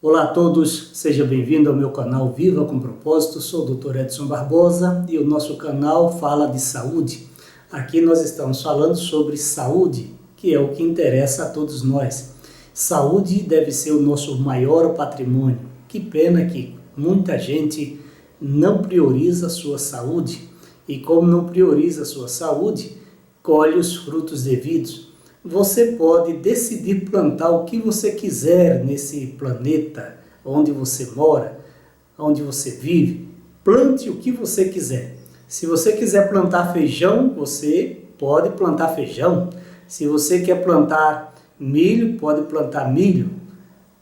Olá a todos, seja bem-vindo ao meu canal Viva com Propósito. Sou o Dr. Edson Barbosa e o nosso canal fala de saúde. Aqui nós estamos falando sobre saúde, que é o que interessa a todos nós. Saúde deve ser o nosso maior patrimônio. Que pena que muita gente não prioriza a sua saúde e, como não prioriza a sua saúde, colhe os frutos devidos. Você pode decidir plantar o que você quiser nesse planeta onde você mora, onde você vive. Plante o que você quiser. Se você quiser plantar feijão, você pode plantar feijão. Se você quer plantar milho, pode plantar milho.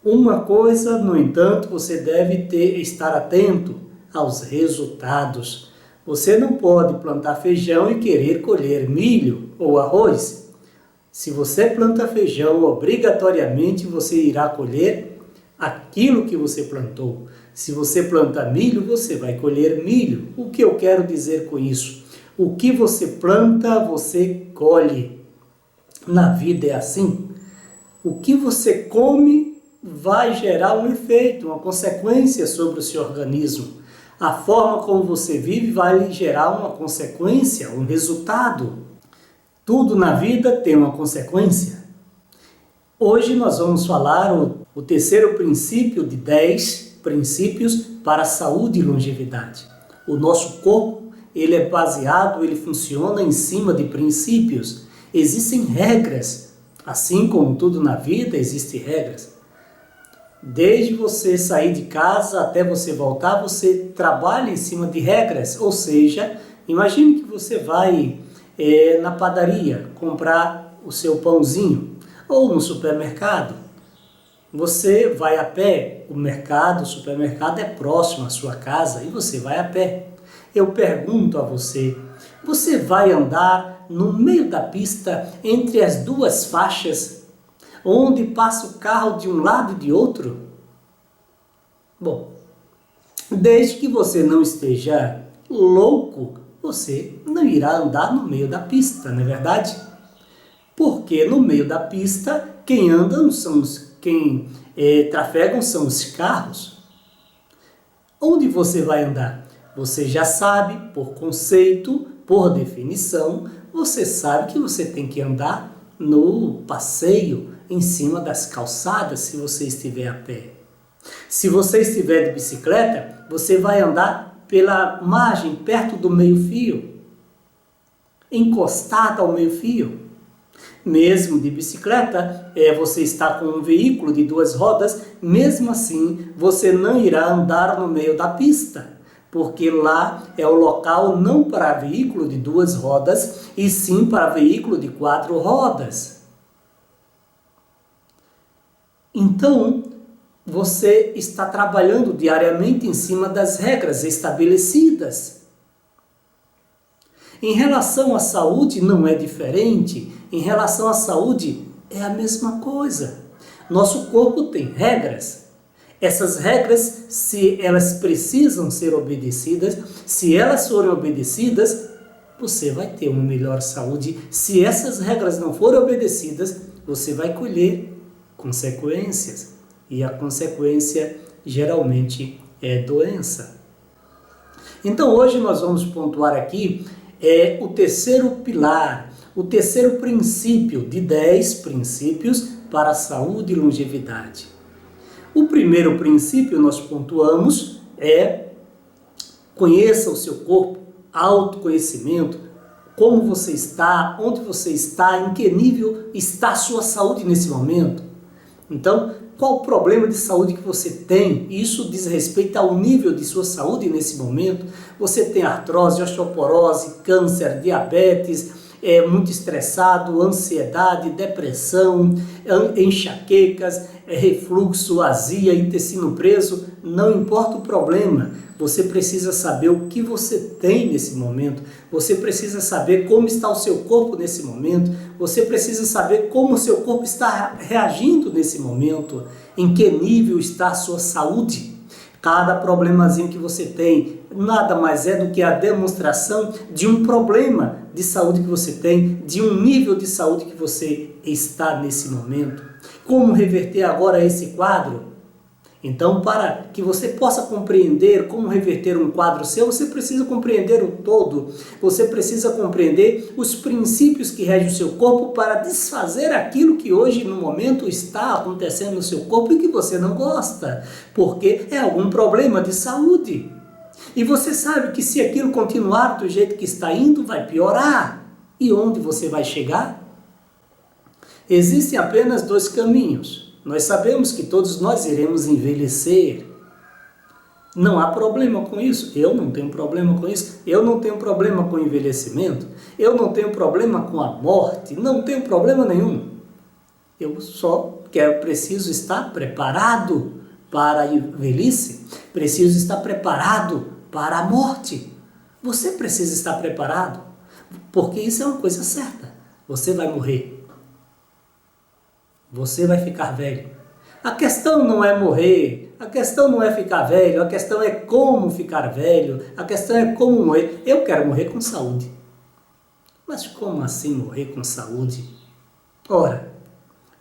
Uma coisa, no entanto, você deve estar atento aos resultados. Você não pode plantar feijão e querer colher milho ou arroz. Se você planta feijão, obrigatoriamente você irá colher aquilo que você plantou. Se você planta milho, você vai colher milho. O que eu quero dizer com isso? O que você planta, você colhe. Na vida é assim. O que você come vai gerar um efeito, uma consequência sobre o seu organismo. A forma como você vive vai lhe gerar uma consequência, um resultado. Tudo na vida tem uma consequência. Hoje nós vamos falar o terceiro princípio de 10 princípios para a saúde e longevidade. O nosso corpo, ele funciona em cima de princípios. Existem regras, assim como tudo na vida existem regras. Desde você sair de casa até você voltar, você trabalha em cima de regras. Ou seja, imagine que você vai na padaria comprar o seu pãozinho ou no supermercado. Você vai a pé, o supermercado é próximo à sua casa e você vai a pé. Eu pergunto a você, você vai andar no meio da pista entre as duas faixas, onde passa o carro de um lado e de outro? Bom, desde que você não esteja louco, você não irá andar no meio da pista, não é verdade? Porque no meio da pista, quem trafegam são os carros. Onde você vai andar? Você já sabe, por conceito, por definição, você sabe que você tem que andar no passeio, em cima das calçadas, se você estiver a pé. Se você estiver de bicicleta, você vai andar pela margem, perto do meio-fio, encostada ao meio-fio. Mesmo de bicicleta, você está com um veículo de 2 rodas, mesmo assim, você não irá andar no meio da pista, porque lá é o local não para veículo de 2 rodas, e sim para veículo de 4 rodas. Então, você está trabalhando diariamente em cima das regras estabelecidas. Em relação à saúde não é diferente. Em relação à saúde é a mesma coisa. Nosso corpo tem regras. Essas regras, se elas precisam ser obedecidas, se elas forem obedecidas, você vai ter uma melhor saúde. Se essas regras não forem obedecidas, você vai colher consequências. E a consequência geralmente é doença. Então hoje nós vamos pontuar aqui o terceiro pilar, o terceiro princípio de 10 princípios para a saúde e longevidade. O primeiro princípio nós pontuamos conheça o seu corpo, autoconhecimento, como você está, onde você está, em que nível está a sua saúde nesse momento. Então, qual o problema de saúde que você tem? Isso diz respeito ao nível de sua saúde nesse momento. Você tem artrose, osteoporose, câncer, diabetes, muito estressado, ansiedade, depressão, enxaquecas, refluxo, azia, intestino preso. Não importa o problema, você precisa saber o que você tem nesse momento. Você precisa saber como está o seu corpo nesse momento. Você precisa saber como o seu corpo está reagindo nesse momento. Em que nível está a sua saúde. Cada problemazinho que você tem nada mais é do que a demonstração de um problema de saúde que você tem, de um nível de saúde que você está nesse momento. Como reverter agora esse quadro? Então, para que você possa compreender como reverter um quadro seu, você precisa compreender o todo. Você precisa compreender os princípios que regem o seu corpo para desfazer aquilo que hoje, no momento, está acontecendo no seu corpo e que você não gosta, porque é algum problema de saúde. E você sabe que se aquilo continuar do jeito que está indo, vai piorar. E onde você vai chegar? Existem apenas dois caminhos. Nós sabemos que todos nós iremos envelhecer. Não há problema com isso. Eu não tenho problema com isso. Eu não tenho problema com o envelhecimento. Eu não tenho problema com a morte. Não tenho problema nenhum. Eu só preciso estar preparado para a velhice. Preciso estar preparado para a morte. Você precisa estar preparado, porque isso é uma coisa certa. Você vai morrer. Você vai ficar velho. A questão não é morrer, a questão não é ficar velho, a questão é como ficar velho, a questão é como morrer. Eu quero morrer com saúde. Mas como assim morrer com saúde? Ora,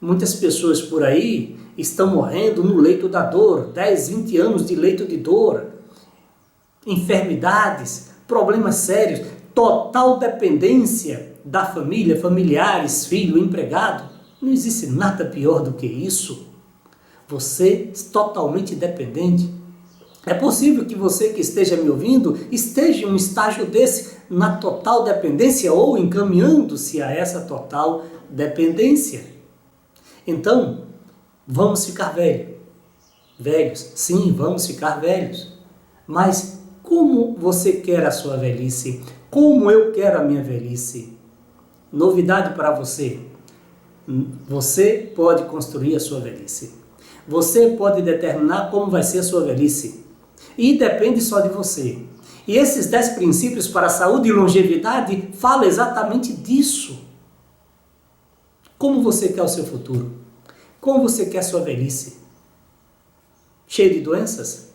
muitas pessoas por aí estão morrendo no leito da dor, 10, 20 anos de leito de dor, enfermidades, problemas sérios, total dependência da família, familiares, filho, empregado. Não existe nada pior do que isso. Você é totalmente dependente. É possível que você que esteja me ouvindo esteja em um estágio desse, na total dependência ou encaminhando-se a essa total dependência. Então, vamos ficar velhos. Sim, vamos ficar velhos. Mas como você quer a sua velhice? Como eu quero a minha velhice? Novidade para você. Você pode construir a sua velhice. Você pode determinar como vai ser a sua velhice. E depende só de você. E esses 10 princípios para a saúde e longevidade falam exatamente disso. Como você quer o seu futuro? Como você quer a sua velhice? Cheio de doenças?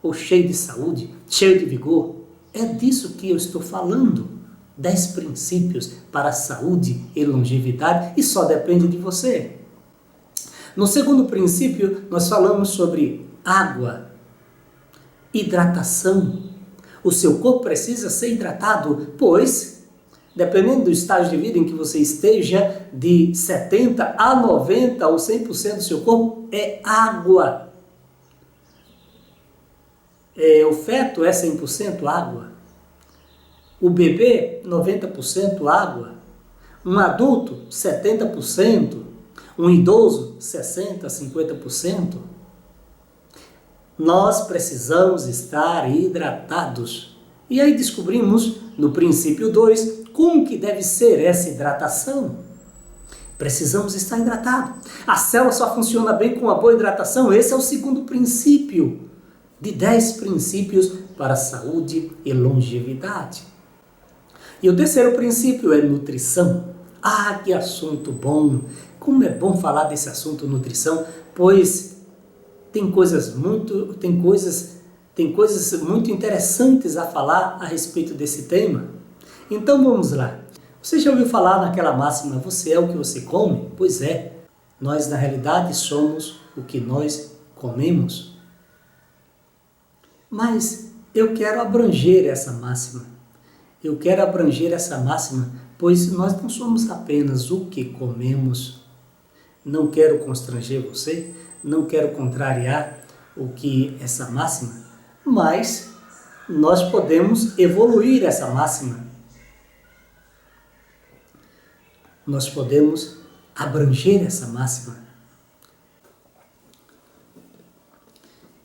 Ou cheio de saúde? Cheio de vigor? É disso que eu estou falando. 10 princípios para a saúde e longevidade e só depende de você. No segundo princípio, nós falamos sobre água, hidratação. O seu corpo precisa ser hidratado, pois, dependendo do estágio de vida em que você esteja, de 70% a 90% ou 100% do seu corpo é água. O feto é 100% água. O bebê, 90% água. Um adulto, 70%. Um idoso, 60%, 50%. Nós precisamos estar hidratados. E aí descobrimos, no princípio 2, como que deve ser essa hidratação. Precisamos estar hidratados. A célula só funciona bem com uma boa hidratação. Esse é o segundo princípio de 10 princípios para a saúde e longevidade. E o terceiro princípio é nutrição. Ah, que assunto bom! Como é bom falar desse assunto nutrição, pois tem coisas muito interessantes a falar a respeito desse tema. Então vamos lá. Você já ouviu falar naquela máxima, você é o que você come? Pois é, nós na realidade somos o que nós comemos. Mas eu quero abranger essa máxima. Pois nós não somos apenas o que comemos. Não quero constranger você, não quero contrariar o que essa máxima, mas nós podemos evoluir essa máxima. Nós podemos abranger essa máxima.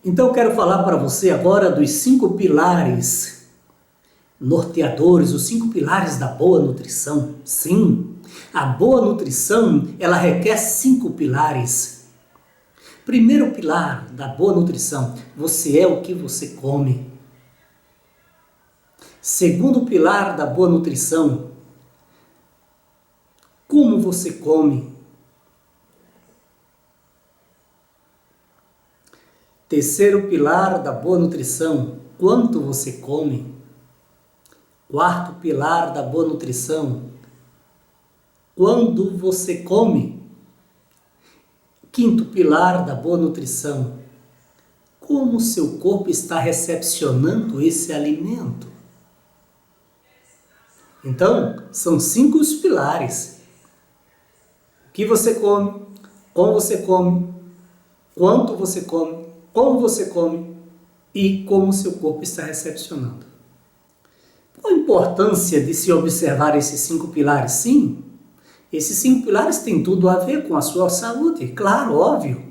Então eu quero falar para você agora dos 5 pilares norteadores, os 5 pilares da boa nutrição. Sim, a boa nutrição, ela requer 5 pilares. Primeiro pilar da boa nutrição, você é o que você come. Segundo pilar da boa nutrição, como você come. Terceiro pilar da boa nutrição, quanto você come. Quarto pilar da boa nutrição, quando você come. Quinto pilar da boa nutrição, como o seu corpo está recepcionando esse alimento. Então, são 5 os pilares. O que você come, como você come, quanto você come, como você come e como o seu corpo está recepcionando. Qual a importância de se observar esses 5 pilares? Sim, esses 5 pilares têm tudo a ver com a sua saúde, claro, óbvio.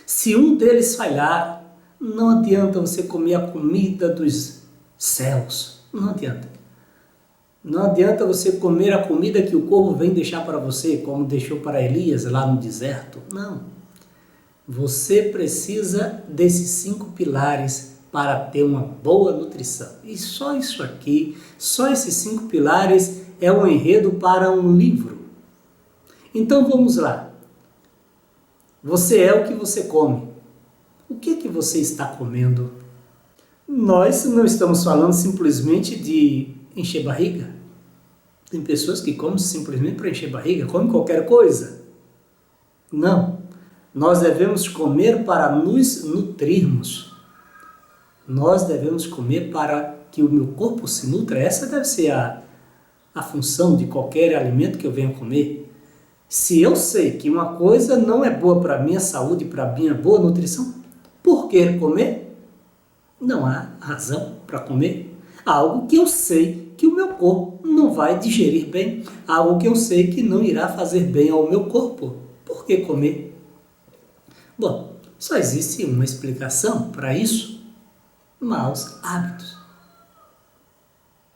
Se um deles falhar, não adianta você comer a comida dos céus, não adianta. Não adianta você comer a comida que o corvo vem deixar para você, como deixou para Elias lá no deserto. Não. Você precisa desses 5 pilares para ter uma boa nutrição. E só isso aqui, só esses 5 pilares é um enredo para um livro. Então vamos lá. Você é o que você come. O que é que você está comendo? Nós não estamos falando simplesmente de encher barriga. Tem pessoas que comem simplesmente para encher barriga, comem qualquer coisa. Não. Nós devemos comer para nos nutrirmos. Nós devemos comer para que o meu corpo se nutra. Essa deve ser a função de qualquer alimento que eu venha comer. Se eu sei que uma coisa não é boa para a minha saúde, para a minha boa nutrição, por que comer? Não há razão para comer algo que eu sei que o meu corpo não vai digerir bem, algo que eu sei que não irá fazer bem ao meu corpo. Por que comer? Bom, só existe uma explicação para isso: maus hábitos,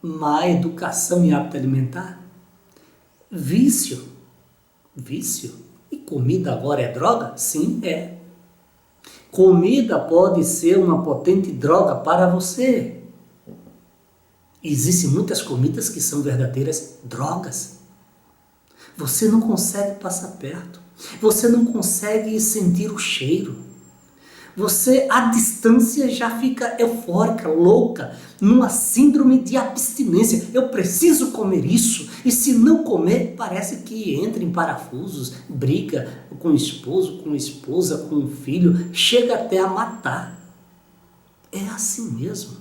má educação e hábito alimentar, vício. Vício? E comida agora é droga? Sim, é. Comida pode ser uma potente droga para você. Existem muitas comidas que são verdadeiras drogas. Você não consegue passar perto. Você não consegue sentir o cheiro. Você, à distância, já fica eufórica, louca, numa síndrome de abstinência. Eu preciso comer isso, e se não comer, parece que entra em parafusos, briga com o esposo, com a esposa, com o filho, chega até a matar. É assim mesmo.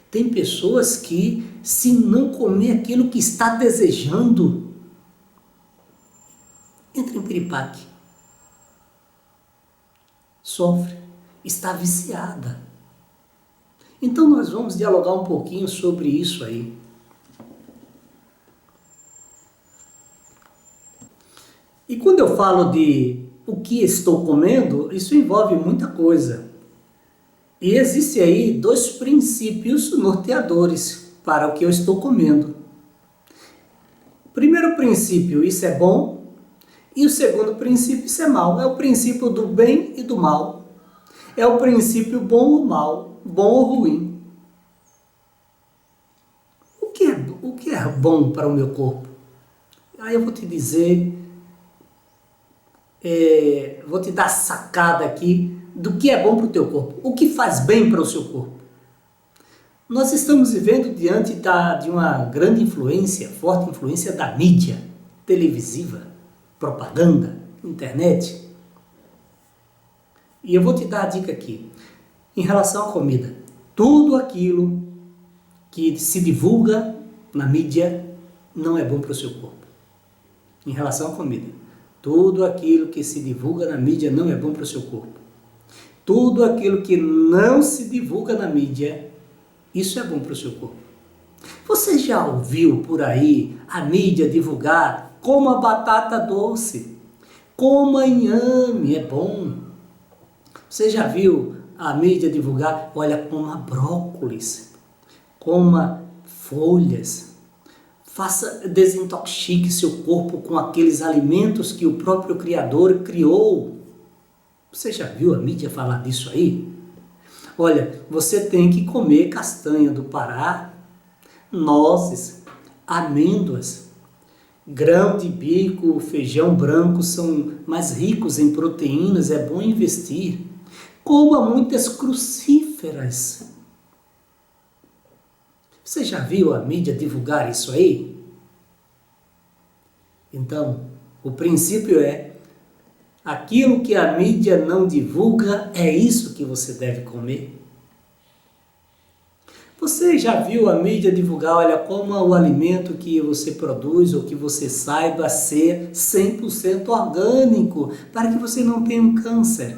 Tem pessoas que, se não comer aquilo que está desejando, entra em piripaque. Sofre, está viciada. Então nós vamos dialogar um pouquinho sobre isso aí. E quando eu falo de o que estou comendo, isso envolve muita coisa. E existem aí 2 princípios norteadores para o que eu estou comendo. Primeiro princípio, isso é bom. E o segundo princípio, isso é mal. É o princípio do bem e do mal. É o princípio bom ou mal, bom ou ruim. O que é bom para o meu corpo? Aí eu vou te dizer, vou te dar sacada aqui do que é bom para o teu corpo. O que faz bem para o seu corpo? Nós estamos vivendo diante de uma grande influência, forte influência da mídia televisiva, propaganda, internet. E eu vou te dar a dica aqui. Em relação à comida, tudo aquilo que se divulga na mídia não é bom para o seu corpo. Em relação à comida, tudo aquilo que se divulga na mídia não é bom para o seu corpo. Tudo aquilo que não se divulga na mídia, isso é bom para o seu corpo. Você já ouviu por aí a mídia divulgar: coma batata doce, coma inhame, é bom. Você já viu a mídia divulgar: olha, coma brócolis, coma folhas, desintoxique seu corpo com aqueles alimentos que o próprio Criador criou. Você já viu a mídia falar disso aí? Olha, você tem que comer castanha do Pará, nozes, amêndoas, grão de bico, feijão branco são mais ricos em proteínas, é bom investir. Coma muitas crucíferas. Você já viu a mídia divulgar isso aí? Então, o princípio é: Aquilo que a mídia não divulga, é isso que você deve comer? Você já viu a mídia divulgar, olha, como o alimento que você produz ou que você saiba ser 100% orgânico, para que você não tenha um câncer,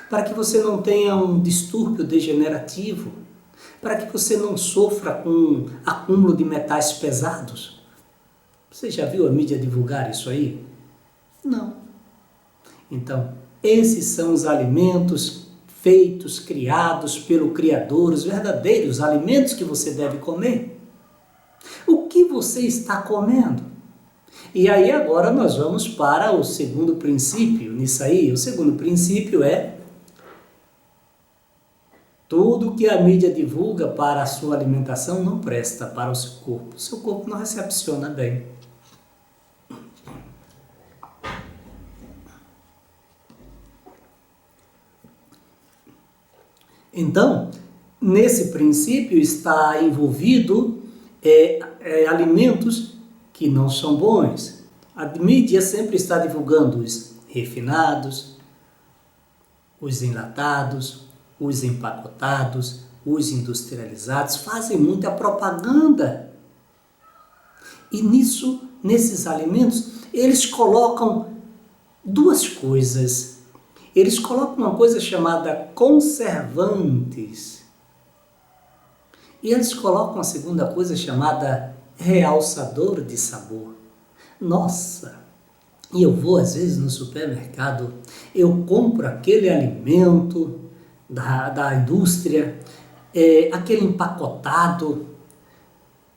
para que você não tenha um distúrbio degenerativo, para que você não sofra com acúmulo de metais pesados? Você já viu a mídia divulgar isso aí? Não. Então, esses são os alimentos feitos, criados pelo Criador, os verdadeiros alimentos que você deve comer. O que você está comendo? E aí agora nós vamos para o segundo princípio nisso aí. O segundo princípio é: tudo que a mídia divulga para a sua alimentação não presta para o seu corpo. O seu corpo não recepciona bem. Então, nesse princípio está envolvido alimentos que não são bons. A mídia sempre está divulgando os refinados, os enlatados, os empacotados, os industrializados, fazem muita propaganda. E nesses alimentos, eles colocam duas coisas. Eles colocam uma coisa chamada conservantes. E eles colocam a segunda coisa chamada realçador de sabor. Nossa! E eu vou às vezes no supermercado, eu compro aquele alimento da indústria, aquele empacotado.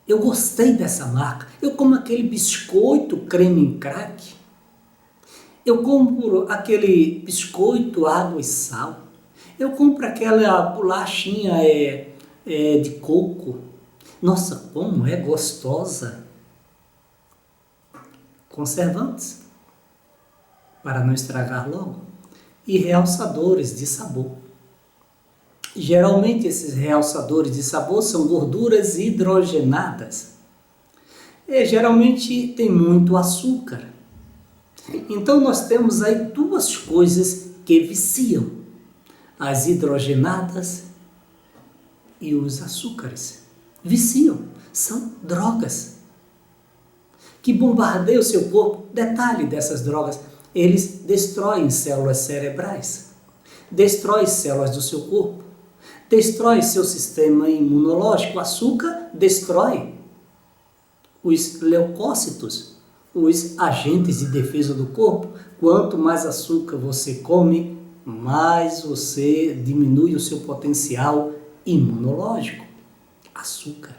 Eu gostei dessa marca. Eu como aquele biscoito creme em crack. Eu compro aquele biscoito água e sal. Eu compro aquela bolachinha de coco. Nossa, como é gostosa! Conservantes, para não estragar logo, e realçadores de sabor. Geralmente esses realçadores de sabor são gorduras hidrogenadas. Geralmente tem muito açúcar. Então nós temos aí duas coisas que viciam: as hidrogenadas e os açúcares. Viciam, são drogas que bombardeiam o seu corpo. Detalhe dessas drogas: eles destroem células cerebrais, destroem células do seu corpo, destrói seu sistema imunológico. O açúcar destrói os leucócitos, os agentes de defesa do corpo. Quanto mais açúcar você come, mais você diminui o seu potencial imunológico. Açúcar.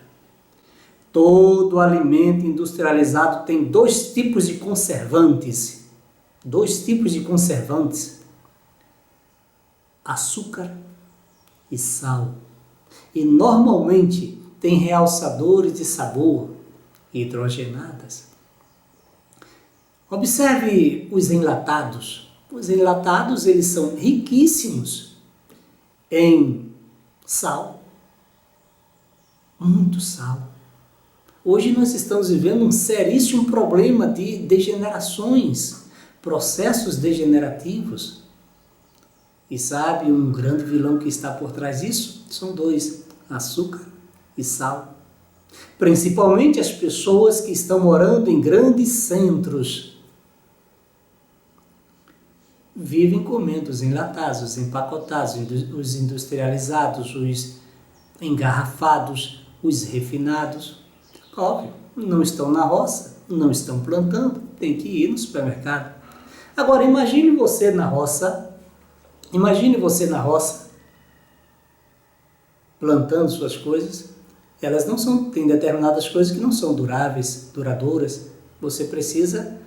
Todo alimento industrializado tem dois tipos de conservantes. Dois tipos de conservantes: açúcar e sal. E normalmente tem realçadores de sabor hidrogenadas. Observe os enlatados. Os enlatados, eles são riquíssimos em sal, muito sal. Hoje nós estamos vivendo um seríssimo problema de degenerações, processos degenerativos. E sabe, um grande vilão que está por trás disso? São dois: açúcar e sal. Principalmente as pessoas que estão morando em grandes centros vivem comendo os enlatados, os empacotados, os industrializados, os engarrafados, os refinados. Óbvio, não estão na roça, não estão plantando, tem que ir no supermercado. Agora imagine você na roça, plantando suas coisas. Elas não são, tem determinadas coisas que não são duráveis, duradouras. Você precisa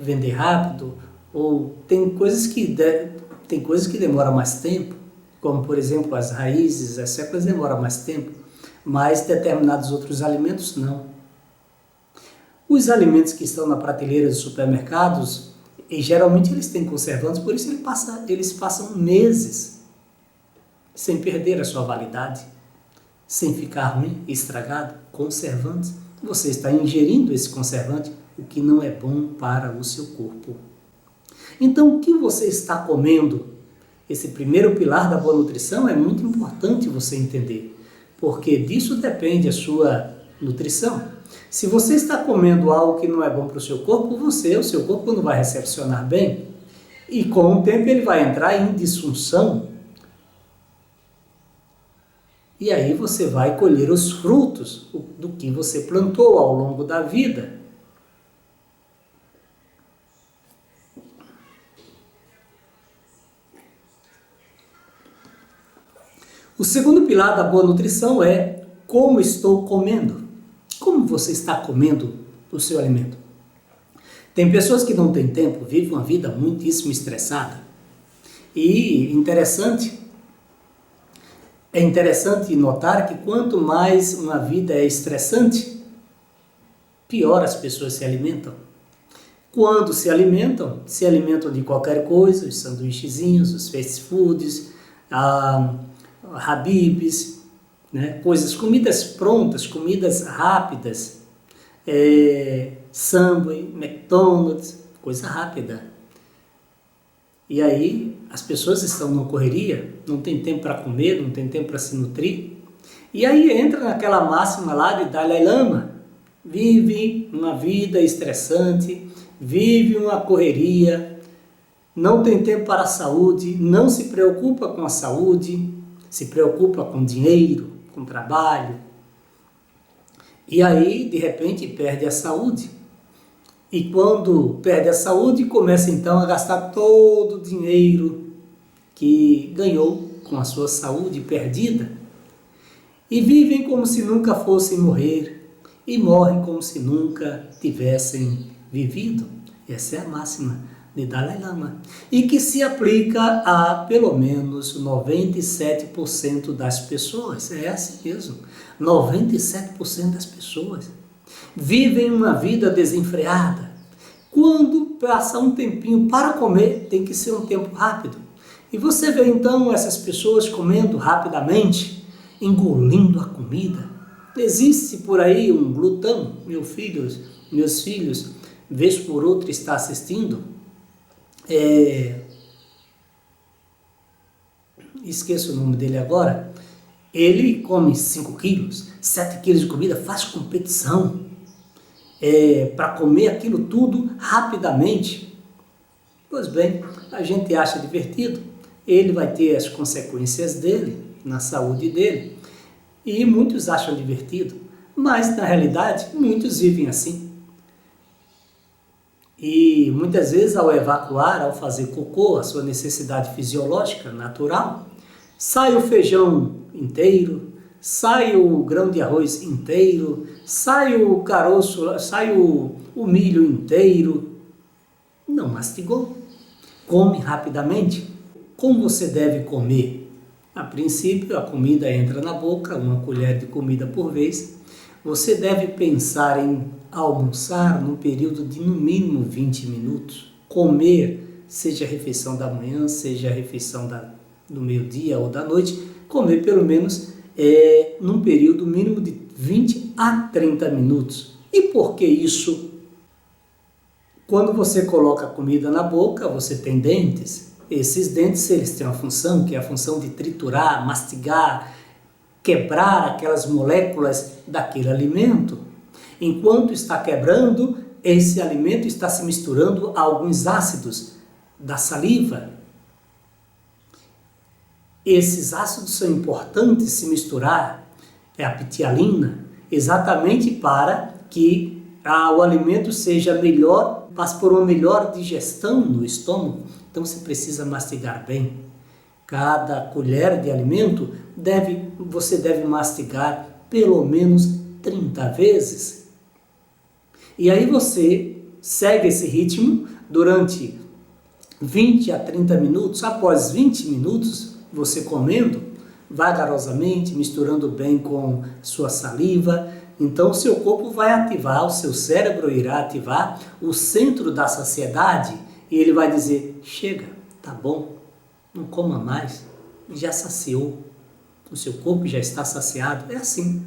vender rápido, ou tem coisas que demoram mais tempo, como por exemplo as raízes, as séculas demoram mais tempo, mas determinados outros alimentos não. Os alimentos que estão na prateleira dos supermercados, geralmente eles têm conservantes, por isso eles passam meses sem perder a sua validade, sem ficar ruim, estragado. Conservantes. Você está ingerindo esse conservante, o que não é bom para o seu corpo. Então, o que você está comendo? Esse primeiro pilar da boa nutrição é muito importante você entender, porque disso depende a sua nutrição. Se você está comendo algo que não é bom para o seu corpo, o seu corpo não vai recepcionar bem. E com o tempo ele vai entrar em disfunção. E aí você vai colher os frutos do que você plantou ao longo da vida. O segundo pilar da boa nutrição é como estou comendo. Como você está comendo o seu alimento? Tem pessoas que não têm tempo, vivem uma vida muitíssimo estressada. E é interessante notar que quanto mais uma vida é estressante, pior as pessoas se alimentam. Quando se alimentam de qualquer coisa, os sanduíchezinhos, os fast foods, habibs, né? Comidas prontas, comidas rápidas, Subway, McDonald's, coisa rápida. E aí as pessoas estão numa correria, não tem tempo para comer, não tem tempo para se nutrir. E aí entra naquela máxima lá de Dalai Lama, vive uma vida estressante, vive uma correria, não tem tempo para a saúde, não se preocupa com a saúde, se preocupa com dinheiro, com trabalho. E aí, de repente, perde a saúde. E quando perde a saúde, começa então a gastar todo o dinheiro que ganhou com a sua saúde perdida. E vivem como se nunca fossem morrer e morrem como se nunca tivessem vivido. Essa é a máxima de Dalai Lama. E que se aplica a pelo menos 97% das pessoas. É assim mesmo. 97% das pessoas vivem uma vida desenfreada. Quando passa um tempinho para comer, tem que ser um tempo rápido. E você vê então essas pessoas comendo rapidamente, engolindo a comida. Existe por aí um glutão, meus filhos, vez por outra está assistindo. Esqueço o nome dele agora. Ele come 5 quilos, 7 quilos de comida, faz competição para comer aquilo tudo rapidamente. Pois bem, a gente acha divertido, ele vai ter as consequências dele, na saúde dele, e muitos acham divertido, mas na realidade muitos vivem assim. E muitas vezes ao evacuar, ao fazer cocô, a sua necessidade fisiológica natural, sai o feijão inteiro, sai o grão de arroz inteiro, sai o caroço, sai o milho inteiro. Não mastigou. Come rapidamente. Como você deve comer? A princípio, a comida entra na boca, uma colher de comida por vez. Você deve pensar em almoçar num período de no mínimo 20 minutos. Comer, seja a refeição da manhã, seja a refeição do meio-dia ou da noite, comer pelo menos num período mínimo de 20 a 30 minutos. E por que isso? Quando você coloca a comida na boca, você tem dentes. Esses dentes, eles têm uma função, que é a função de triturar, mastigar, quebrar aquelas moléculas daquele alimento. Enquanto está quebrando, esse alimento está se misturando a alguns ácidos da saliva. Esses ácidos são importantes se misturar, a ptialina, exatamente para que o alimento seja melhor, passe por uma melhor digestão no estômago. Então você precisa mastigar bem. Cada colher de alimento você deve mastigar pelo menos 30 vezes. E aí você segue esse ritmo durante 20 a 30 minutos. Após 20 minutos, você comendo vagarosamente, misturando bem com sua saliva, então o seu corpo vai ativar, o seu cérebro irá ativar o centro da saciedade e ele vai dizer: chega, tá bom, não coma mais, já saciou, o seu corpo já está saciado. É assim.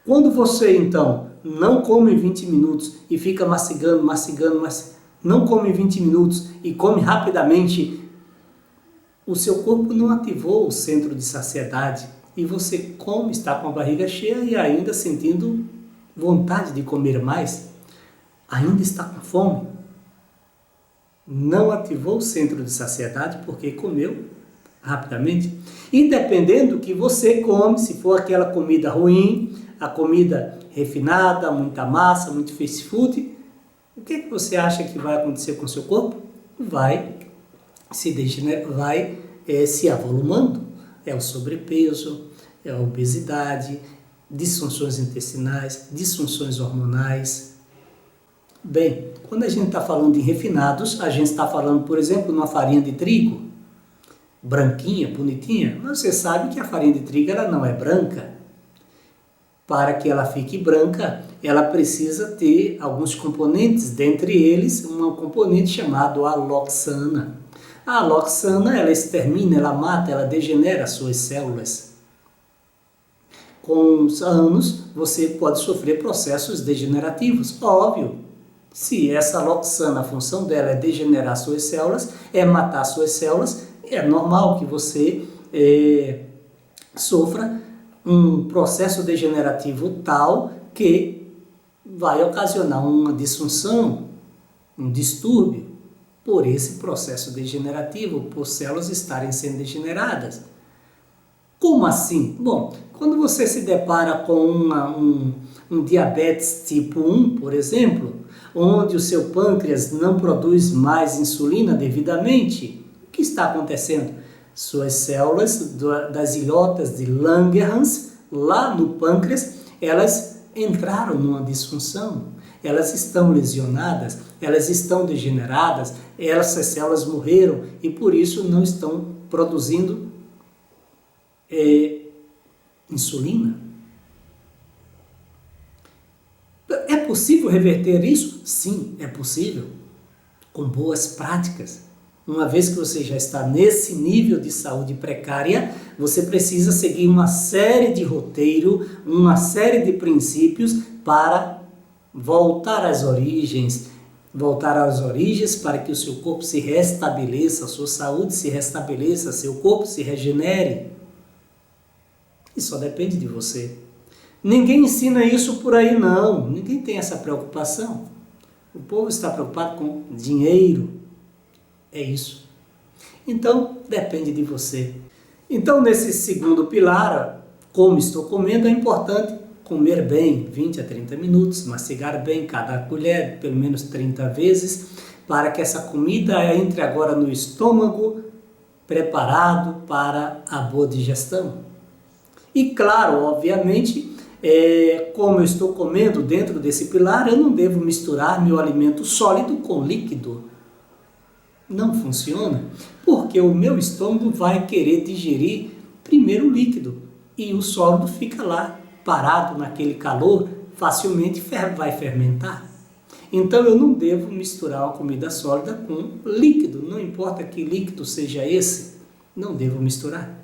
Quando você então não come 20 minutos e fica mastigando, não come em 20 minutos e come rapidamente, o seu corpo não ativou o centro de saciedade e você come, está com a barriga cheia e ainda sentindo vontade de comer mais, ainda está com fome. Não ativou o centro de saciedade porque comeu rapidamente. E dependendo do que você come, se for aquela comida ruim, a comida refinada, muita massa, muito fast food, o que você acha que vai acontecer com o seu corpo? Vai se avolumando. É o sobrepeso, é a obesidade, disfunções intestinais, disfunções hormonais. Bem, quando a gente está falando de refinados, a gente está falando, por exemplo, numa farinha de trigo, branquinha, bonitinha, mas você sabe que a farinha de trigo ela não é branca. Para que ela fique branca, ela precisa ter alguns componentes, dentre eles um componente chamado aloxana. A aloxana, ela extermina, ela mata, ela degenera as suas células. Com os anos, você pode sofrer processos degenerativos, óbvio. Se essa aloxana, a função dela é degenerar suas células, é matar suas células, é normal que você sofra um processo degenerativo tal que vai ocasionar uma disfunção, um distúrbio por esse processo degenerativo, por células estarem sendo degeneradas. Como assim? Bom, quando você se depara com um diabetes tipo 1, por exemplo, onde o seu pâncreas não produz mais insulina devidamente, o que está acontecendo? Suas células das ilhotas de Langerhans, lá no pâncreas, elas entraram numa disfunção, elas estão lesionadas, elas estão degeneradas, essas células morreram e por isso não estão produzindo insulina. É possível reverter isso? Sim, é possível, com boas práticas. Uma vez que você já está nesse nível de saúde precária, você precisa seguir uma série de roteiro, uma série de princípios para voltar às origens para que o seu corpo se restabeleça, a sua saúde se restabeleça, seu corpo se regenere. E só depende de você. Ninguém ensina isso por aí não, ninguém tem essa preocupação. O povo está preocupado com dinheiro. É isso. Então, depende de você. Então, nesse segundo pilar, como estou comendo, é importante comer bem, 20 a 30 minutos, mastigar bem cada colher, pelo menos 30 vezes, para que essa comida entre agora no estômago, preparado para a boa digestão. E claro, obviamente, como eu estou comendo dentro desse pilar, eu não devo misturar meu alimento sólido com líquido. Não funciona, porque o meu estômago vai querer digerir primeiro o líquido e o sólido fica lá, parado naquele calor, facilmente vai fermentar. Então eu não devo misturar uma comida sólida com líquido, não importa que líquido seja esse, não devo misturar.